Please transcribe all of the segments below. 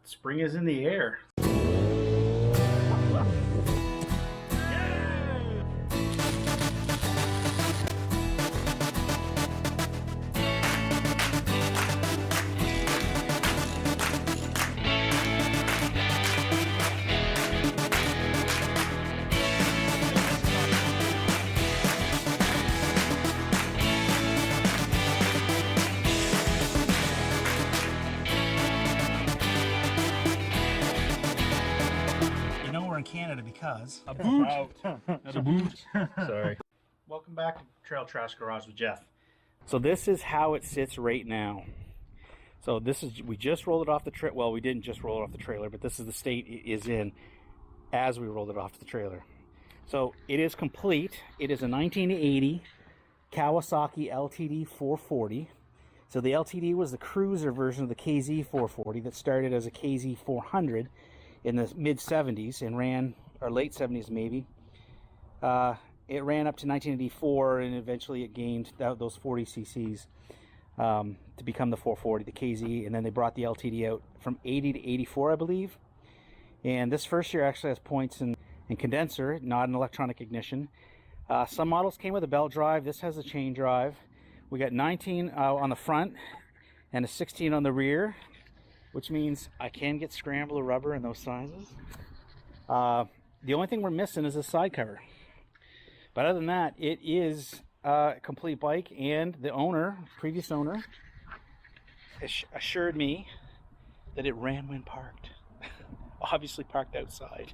Spring is in the air. In Canada because a boot. Not a boot. Sorry. Welcome back to Trail Trash Garage with Jeff. So this is how it sits right now. So this is, we just rolled it off the trailer. Well, we didn't just roll it off the trailer, but this is the state it is in as we rolled it off the trailer. So it is complete. It is a 1980 Kawasaki LTD 440. So the LTD was the cruiser version of the KZ440 that started as a KZ400 in the mid 70s and ran, or late 70s maybe. It ran up to 1984 and eventually it gained those 40 cc's to become the 440, the KZ, and then they brought the LTD out from 80 to 84, I believe. And this first year actually has points in condenser, not an electronic ignition. Some models came with a belt drive. This has a chain drive. We got 19 on the front and a 16 on the rear, which means I can get scrambler rubber in those sizes. The only thing we're missing is a side cover. But other than that, it is a complete bike, and the owner, previous owner, assured me that it ran when parked. Obviously parked outside,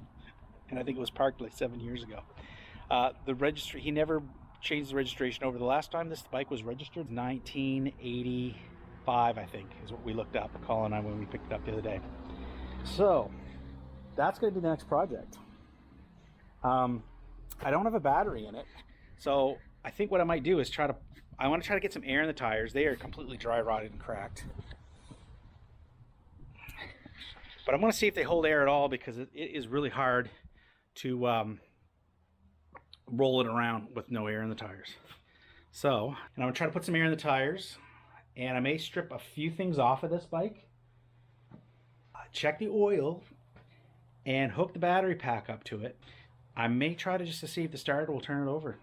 and I think it was parked like 7 years ago. The registry, he never changed the registration over. The last time this bike was registered, 1985, I think, is what we looked up, Colin and I, when we picked it up the other day. So that's going to be the next project. I don't have a battery in it, so I think what I might do is I want to try to get some air in the tires. They are completely dry rotted and cracked, but I want to see if they hold air at all, because it is really hard to roll it around with no air in the tires. So, and I'm gonna try to put some air in the tires, and I may strip a few things off of this bike, check the oil, and hook the battery pack up to it. I may try to just to see if the starter will turn it over.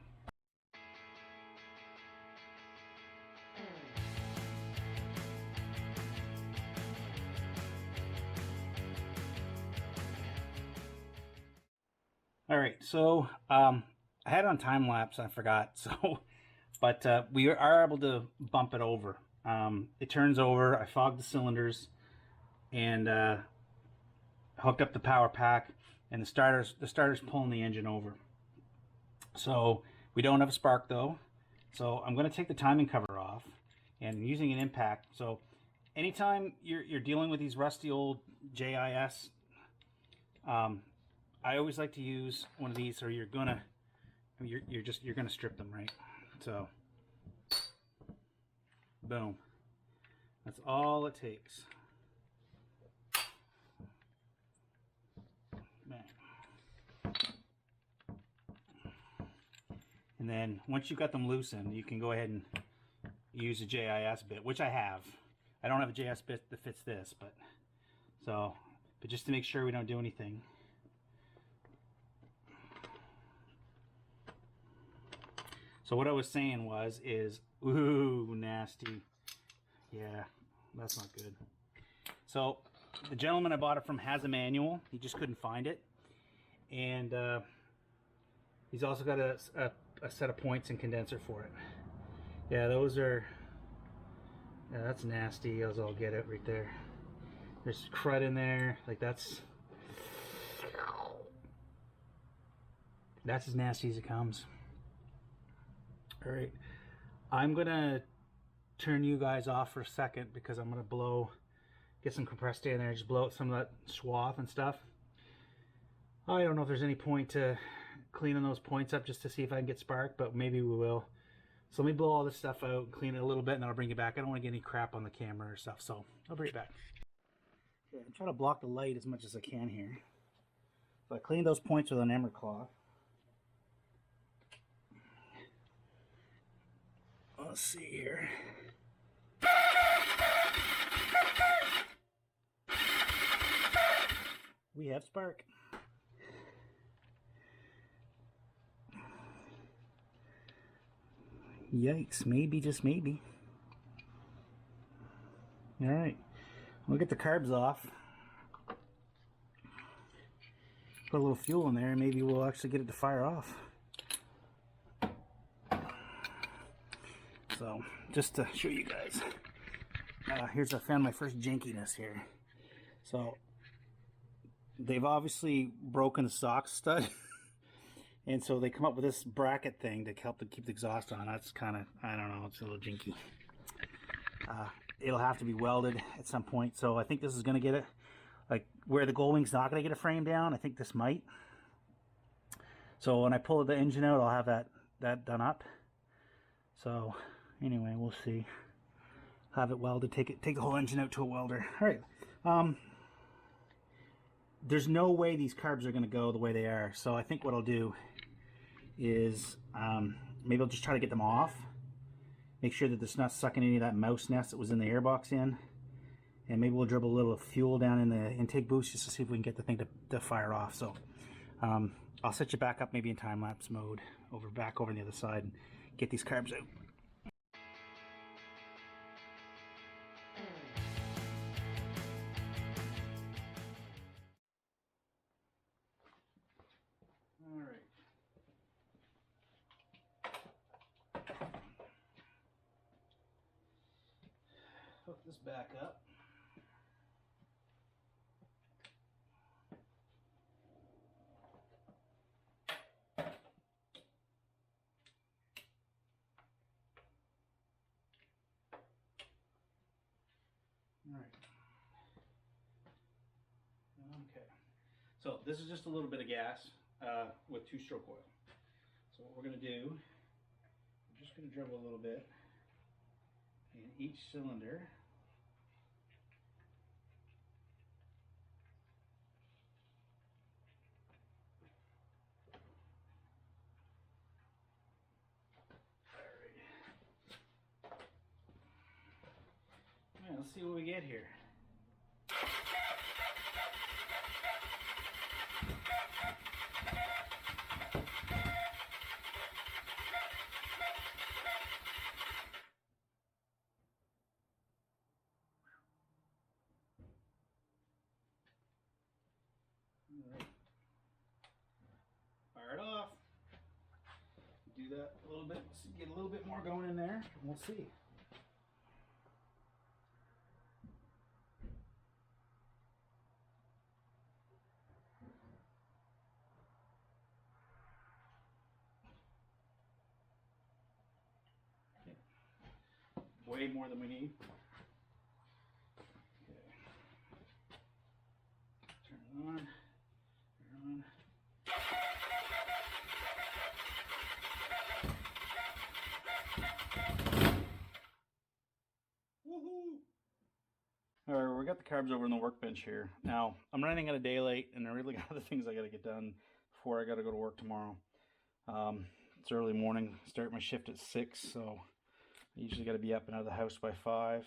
All right, so I had it on time lapse, I forgot. So, but we are able to bump it over. It turns over. I fogged the cylinders and hooked up the power pack, and the starter's pulling the engine over. So we don't have a spark though. So I'm going to take the timing cover off and using an impact. So anytime you're dealing with these rusty old JIS, I always like to use one of these, or you're gonna strip them, right? So boom, that's all it takes. Bang. And then once you've got them loosened, you can go ahead and use a JIS bit, which I have. I don't have a JIS bit that fits this, but just to make sure we don't do anything. So what I was saying is, ooh, nasty. Yeah, that's not good. So the gentleman I bought it from has a manual. He just couldn't find it. And he's also got a set of points and condenser for it. Yeah, that's nasty. As I'll get it right there. There's crud in there. Like that's as nasty as it comes. All right, I'm gonna turn you guys off for a second because I'm gonna get some compressed air in there, just blow out some of that swath and stuff. I don't know if there's any point to cleaning those points up just to see if I can get spark, but maybe we will. So let me blow all this stuff out, clean it a little bit, and then I'll bring you back. I don't want to get any crap on the camera or stuff, so I'll bring it back. Okay, I'm trying to block the light as much as I can here. So I cleaned those points with an emer cloth. Let's see here. we have spark. Yikes, maybe, just maybe. Alright, we'll get the carbs off. Put a little fuel in there and maybe we'll actually get it to fire off. So, just to show you guys, I found my first jankiness here. So, they've obviously broken the sock stud. And so they come up with this bracket thing to help to keep the exhaust on. That's kind of, I don't know, it's a little jinky. It'll have to be welded at some point. So I think this is going to get it, like where the Goldwing's not going to get a frame down, I think this might. So when I pull the engine out, I'll have that done up. So anyway, we'll see. Have it welded, take the whole engine out to a welder. All right. There's no way these carbs are going to go the way they are. So I think what I'll do is maybe I'll just try to get them off. Make sure that it's not sucking any of that mouse nest that was in the airbox in. And maybe we'll dribble a little fuel down in the intake boost just to see if we can get the thing to fire off. So I'll set you back up maybe in time-lapse mode, back over on the other side, and get these carbs out. Alright. Hook this back up. Alright. Okay. So this is just a little bit of gas with 2-stroke oil. So what we're going to do, I'm just going to dribble a little bit in each cylinder. Alright, let's see what we get here. Alright. Fire it off. Do that a little bit, get a little bit more going in there, and we'll see. Okay. Way more than we need. Okay. Turn it on. Turn it on. Alright, we got the carbs over in the workbench here. Now, I'm running out of daylight, and I really got other things I got to get done before I got to go to work tomorrow. It's early morning. Start my shift at 6, so I usually got to be up and out of the house by 5.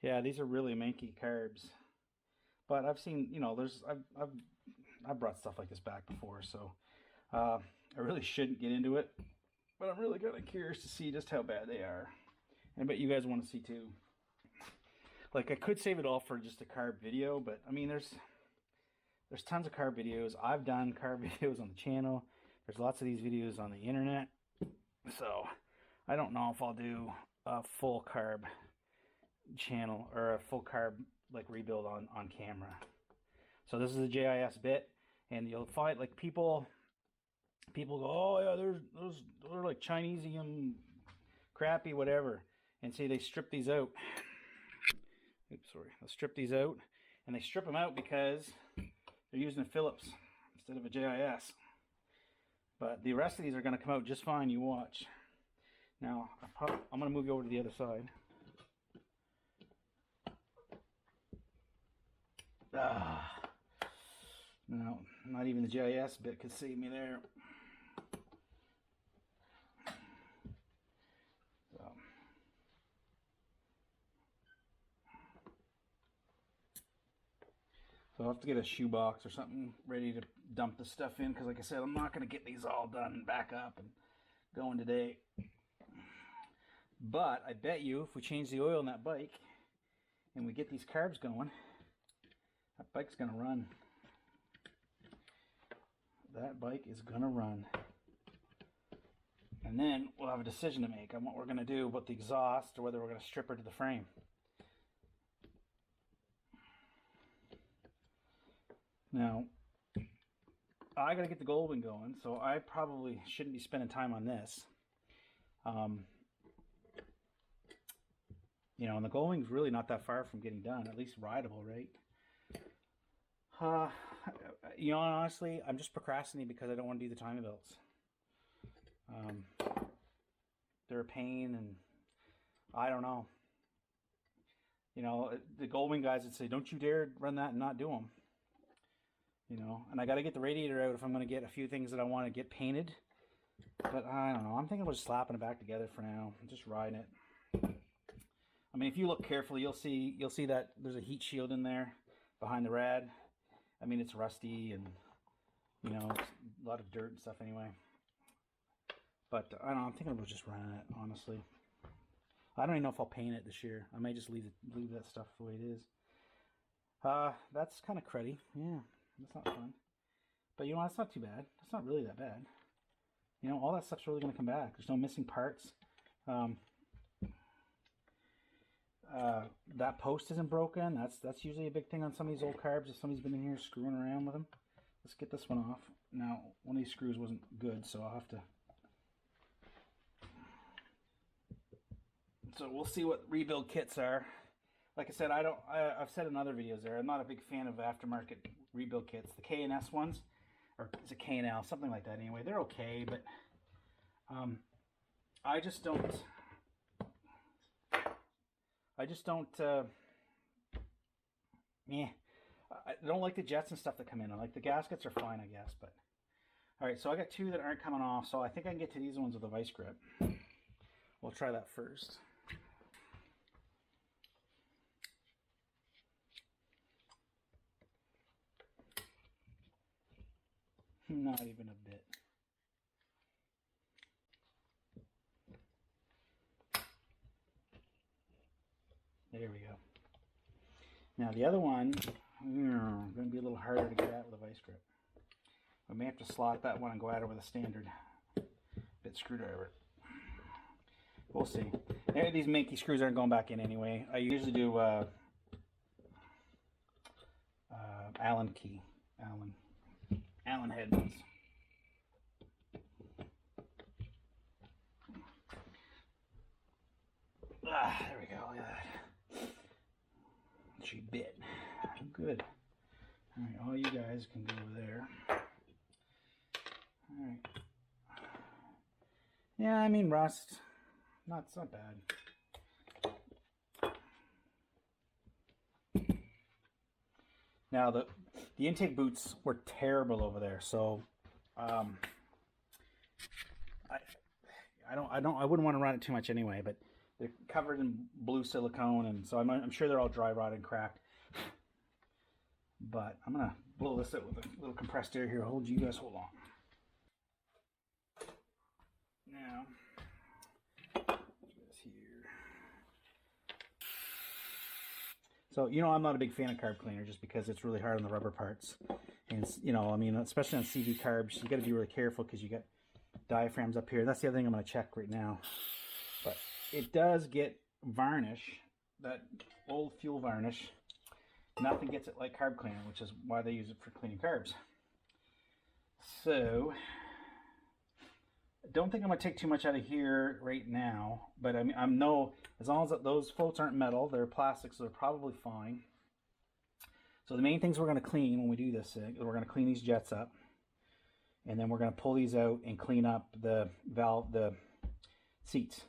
Yeah, these are really manky carbs, but I've seen, you know, I've brought stuff like this back before, so I really shouldn't get into it, but I'm really kind of curious to see just how bad they are. I bet you guys want to see too. Like, I could save it all for just a carb video, but I mean, there's tons of carb videos. I've done carb videos on the channel. There's lots of these videos on the internet. So I don't know if I'll do a full carb channel or a full carb like rebuild on camera. So this is a JIS bit, and you'll find like people go, oh yeah, those are like Chinesium crappy whatever, and see they strip these out. Oops, sorry. They'll strip these out, and they strip them out because they're using a Phillips instead of a JIS. But the rest of these are going to come out just fine. You watch. Now I'm going to move you over to the other side. No, not even the GIS bit could save me there. So. So I'll have to get a shoebox or something ready to dump this stuff in, because like I said, I'm not going to get these all done and back up and going today. But I bet you if we change the oil in that bike and we get these carbs going, that bike's going to run. That bike is going to run. And then we'll have a decision to make on what we're going to do about the exhaust, or whether we're going to strip her to the frame. Now, I got to get the Goldwing going, so I probably shouldn't be spending time on this. You know, and the Goldwing's really not that far from getting done, at least rideable, right? You know, honestly, I'm just procrastinating because I don't want to do the timing belts. They're a pain, and I don't know. You know, the Goldwing guys would say, don't you dare run that and not do them. You know, and I got to get the radiator out if I'm going to get a few things that I want to get painted. But I don't know. I'm thinking about just slapping it back together for now. I'm just riding it. I mean, if you look carefully, you'll see that there's a heat shield in there behind the rad. I mean, it's rusty, and you know, it's a lot of dirt and stuff anyway. But I don't know. I'm thinking about just running it, honestly. I don't even know if I'll paint it this year. I may just leave that stuff the way it is. That's kind of cruddy. Yeah. That's not fun. But you know, that's not too bad. That's not really that bad. You know, all that stuff's really going to come back. There's no missing parts. That post isn't broken. That's usually a big thing on some of these old carbs. If somebody's been in here screwing around with them. Let's get this one off. Now, one of these screws wasn't good, so I'll have to... So we'll see what rebuild kits are. Like I said, I've said in other videos there, I'm not a big fan of aftermarket rebuild kits. The K&S ones, or is it K&L, something like that anyway, they're okay, but I just don't I don't like the jets and stuff that come in. I like the gaskets are fine, I guess, but alright, so I got two that aren't coming off, so I think I can get to these ones with a vice grip. We'll try that first. Not even a bit. There we go. Now the other one, going to be a little harder to get at with a vice grip. We may have to slot that one and go at it with a standard bit screwdriver. We'll see. These Minky screws aren't going back in anyway. I usually do Allen key. Allen head ones. There we go. Look at that. She bit. Good. All right, all you guys can go there. All right. Yeah, I mean rust. It's not bad. Now the intake boots were terrible over there, so I wouldn't want to run it too much anyway. But they're covered in blue silicone, and so I'm sure they're all dry rotted and cracked. But I'm gonna blow this out with a little compressed air here. Hold you guys, hold on. Now, this here. So, you know, I'm not a big fan of carb cleaner just because it's really hard on the rubber parts. And, you know, I mean, especially on CV carbs, you got to be really careful because you got diaphragms up here. That's the other thing I'm going to check right now. But it does get varnish, that old fuel varnish. Nothing gets it like carb cleaner, which is why they use it for cleaning carbs. So, I don't think I'm going to take too much out of here right now, but I mean, as long as those floats aren't metal, they're plastic, so they're probably fine. So the main things we're going to clean when we do this, we're going to clean these jets up, and then we're going to pull these out and clean up the seats.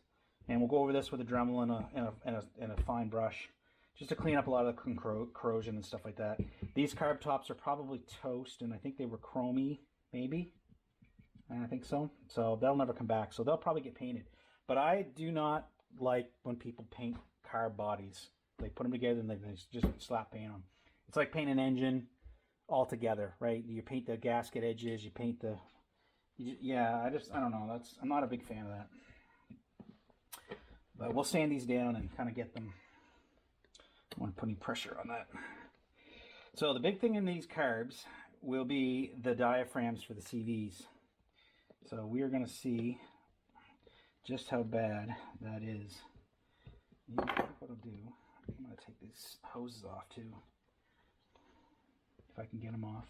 And we'll go over this with a Dremel and a fine brush, just to clean up a lot of the corrosion and stuff like that. These carb tops are probably toast, and I think they were chromy, maybe. I think so. So they'll never come back. So they'll probably get painted. But I do not like when people paint carb bodies. They put them together and they just slap paint them. It's like painting an engine. all together, right? You paint the gasket edges, you paint the, yeah, I don't know. I'm not a big fan of that. But we'll sand these down and kind of get them. I don't want to put any pressure on that. So the big thing in these carbs will be the diaphragms for the CVs. So we are going to see just how bad that is. What I'll do, I'm going to take these hoses off too, if I can get them off.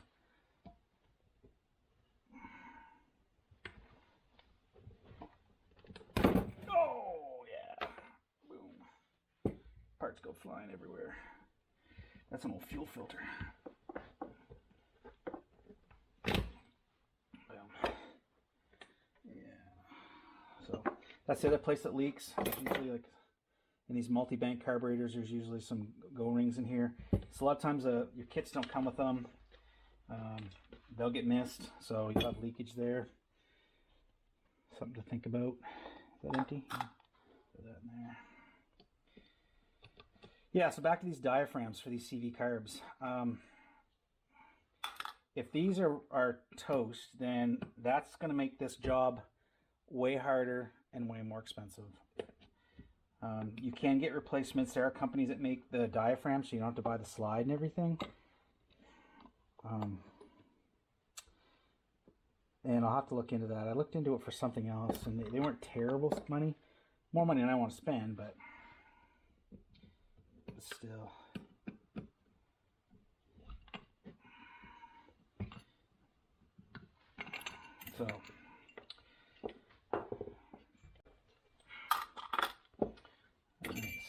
Oh yeah, boom! Parts go flying everywhere. That's an old fuel filter. So that's the other place that leaks. Usually, like in these multi-bank carburetors, there's usually some go-rings in here. So a lot of times your kits don't come with them. They'll get missed, so you have leakage there. Something to think about. Is that empty? Put that in there. Yeah, so back to these diaphragms for these CV carbs. If these are toast, then that's going to make this job way harder and way more expensive. You can get replacements. There are companies that make the diaphragm, so you don't have to buy the slide and everything. And I'll have to look into that. I looked into it for something else, and they weren't terrible money. More money than I want to spend, but still. So.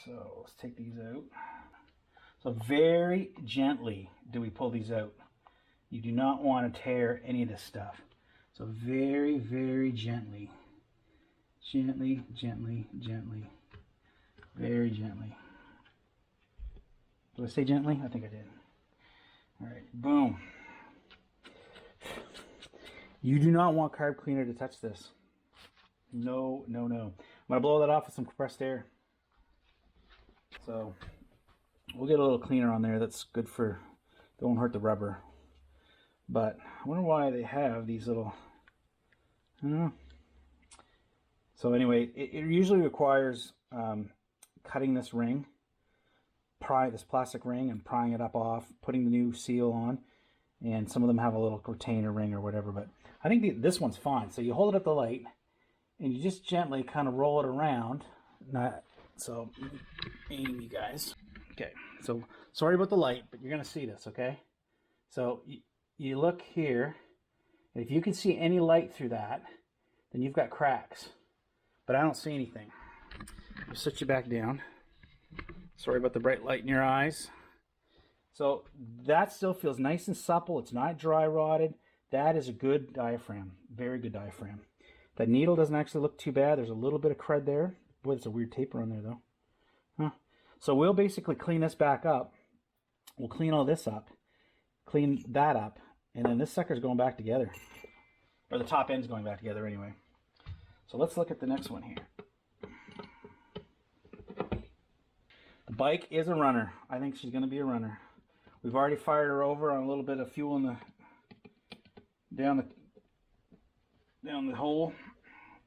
So let's take these out. So very gently do we pull these out. You do not want to tear any of this stuff. So very, very gently. Gently, gently, gently. Very gently. Did I say gently? I think I did. All right, boom. You do not want carb cleaner to touch this. No, no, no. I'm going to blow that off with some compressed air. So we'll get a little cleaner on there. That's good for, it won't hurt the rubber. But I wonder why they have these little, I don't know. So anyway, it usually requires cutting this ring, pry this plastic ring and prying it up off, putting the new seal on, and some of them have a little retainer ring or whatever, but I think this one's fine. So you hold it at the light and you just gently kind of roll it around. So aim, you guys. Okay, so sorry about the light, but you're gonna see this, okay? So you look here, and if you can see any light through that, then you've got cracks. But I don't see anything. I'll sit you back down. Sorry about the bright light in your eyes. So that still feels nice and supple. It's not dry rotted. That is a good diaphragm, very good diaphragm. That needle doesn't actually look too bad. There's a little bit of crud there. Boy, there's a weird taper on there though. Huh. So we'll basically clean this back up. We'll clean all this up, clean that up, and then this sucker's going back together. Or the top end's going back together anyway. So let's look at the next one here. The bike is a runner. I think she's going to be a runner. We've already fired her over on a little bit of fuel in the down the hole.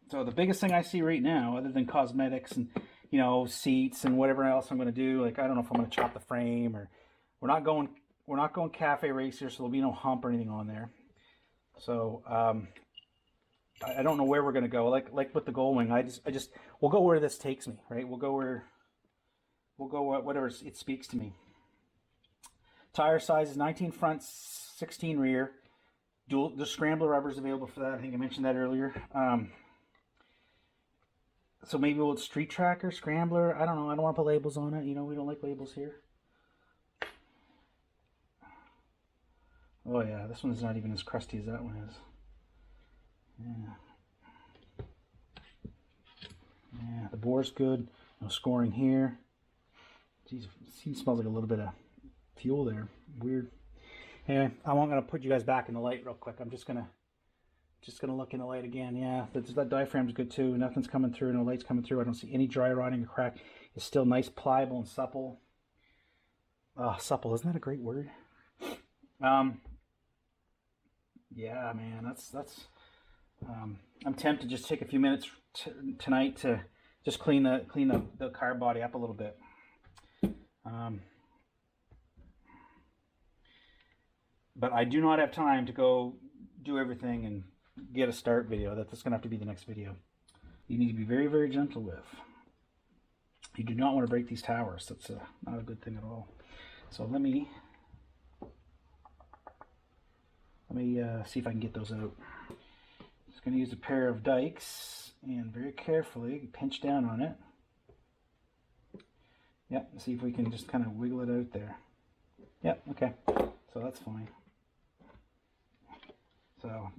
So the biggest thing I see right now, other than cosmetics and, you know, seats and whatever else I'm going to do, like I don't know if I'm going to chop the frame, or we're not going cafe racer, so there'll be no hump or anything on there. So I don't know where we're going to go. Like with the Goldwing, we'll go where this takes me, right? We'll go whatever it speaks to me. Tire size is 19 front, 16 rear. The scrambler rubber is available for that. I think I mentioned that earlier. So maybe we'll street tracker, scrambler. I don't know. I don't want to put labels on it. You know, we don't like labels here. Oh yeah, this one's not even as crusty as that one is. Yeah. Yeah, the bore's good. No scoring here. Jeez, it smells like a little bit of fuel there. Weird. Anyway, I'm going to put you guys back in the light real quick. I'm just gonna look in the light again. Yeah, that diaphragm's good too. Nothing's coming through. No light's coming through. I don't see any dry rotting or crack. It's still nice, pliable, and supple. Supple, isn't that a great word? Yeah, man, that's. I'm tempted to just take a few minutes tonight to just clean the carb body up a little bit. But I do not have time to go do everything and get a start video. That's going to have to be the next video. You need to be very, very gentle with. You do not want to break these towers. That's not a good thing at all. So let me see if I can get those out. Just going to use a pair of dikes and very carefully pinch down on it. Yep, see if we can just kind of wiggle it out there. Yep, okay. So that's fine. So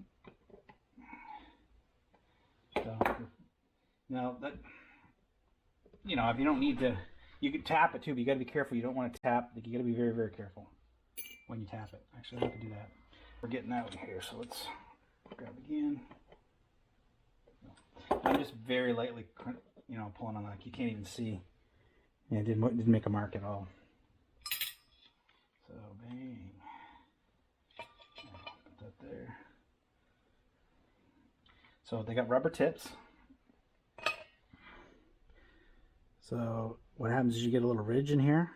now that, you know, if you don't need to, you can tap it too, but you got to be careful. You don't want to tap. You got to be very, very careful when you tap it. Actually, I don't have to do that. We're getting out here, so let's grab again. I'm just very lightly, you know, pulling on, like you can't even see. Yeah, it didn't make a mark at all. So bang. Put that there. So they got rubber tips. So what happens is you get a little ridge in here,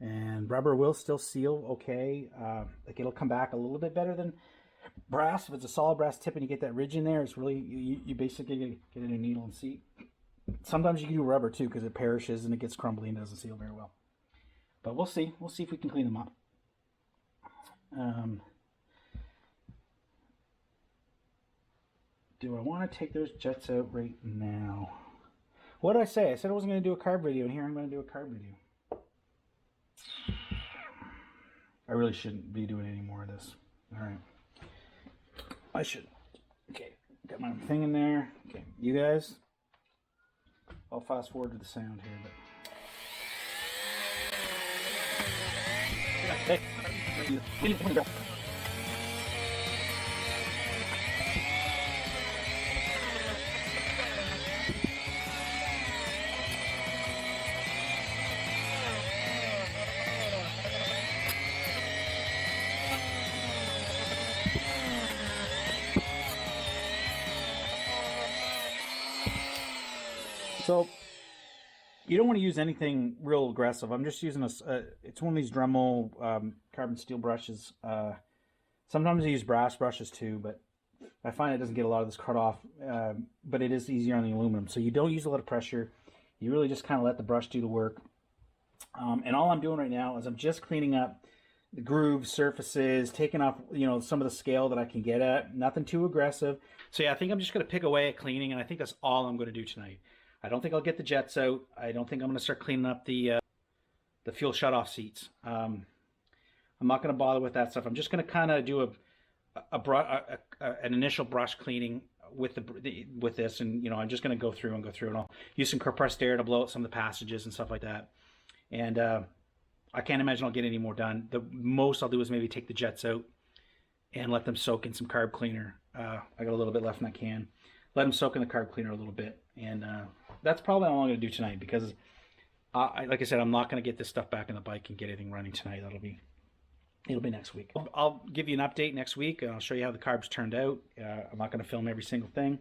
and rubber will still seal okay. Like it'll come back a little bit better than brass. If it's a solid brass tip and you get that ridge in there, it's really, you basically get in a needle and seat. Sometimes you can do rubber too because it perishes and it gets crumbly and doesn't seal very well. But we'll see. We'll see if we can clean them up. Do I want to take those jets out right now? What did I say? I said I wasn't going to do a carb video, and here I'm going to do a carb video. I really shouldn't be doing any more of this. All right. I should. Okay. Got my thing in there. Okay. You guys, I'll fast forward to the sound here, but. Hey. So you don't want to use anything real aggressive. I'm just using it's one of these Dremel carbon steel brushes. Sometimes I use brass brushes too, but I find it doesn't get a lot of this cut off, but it is easier on the aluminum. So you don't use a lot of pressure. You really just kind of let the brush do the work. And all I'm doing right now is I'm just cleaning up the grooves, surfaces, taking off, you know, some of the scale that I can get at. Nothing too aggressive. So yeah, I think I'm just going to pick away at cleaning, and I think that's all I'm going to do tonight. I don't think I'll get the jets out. I don't think I'm going to start cleaning up the fuel shutoff seats. I'm not going to bother with that stuff. I'm just going to kind of do an initial brush cleaning with with this, and you know, I'm just going to go through, and I'll use some compressed air to blow out some of the passages and stuff like that. And I can't imagine I'll get any more done. The most I'll do is maybe take the jets out and let them soak in some carb cleaner. I got a little bit left in that can. Let them soak in the carb cleaner a little bit, and that's probably all I'm going to do tonight, because like I said, I'm not going to get this stuff back in the bike and get anything running tonight. It'll be next week. I'll give you an update next week, and I'll show you how the carbs turned out. I'm not going to film every single thing,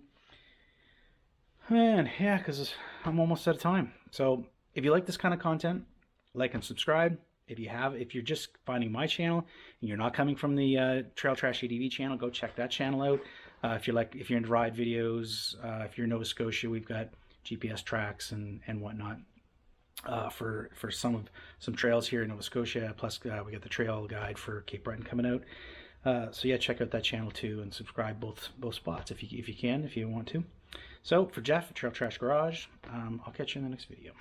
and yeah, because I'm almost out of time. So if you like this kind of content, like and subscribe. If you're just finding my channel and you're not coming from the Trail Trash ADV channel, go check that channel out. If you're into ride videos, if you're in Nova Scotia, we've got GPS tracks and whatnot for some trails here in Nova Scotia. Plus, we got the trail guide for Cape Breton coming out. So yeah, check out that channel too, and subscribe both spots if you want to. So for Jeff at Trail Trash Garage, I'll catch you in the next video.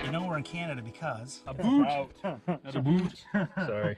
You know we're in Canada because a boot. That's a boot. Sorry.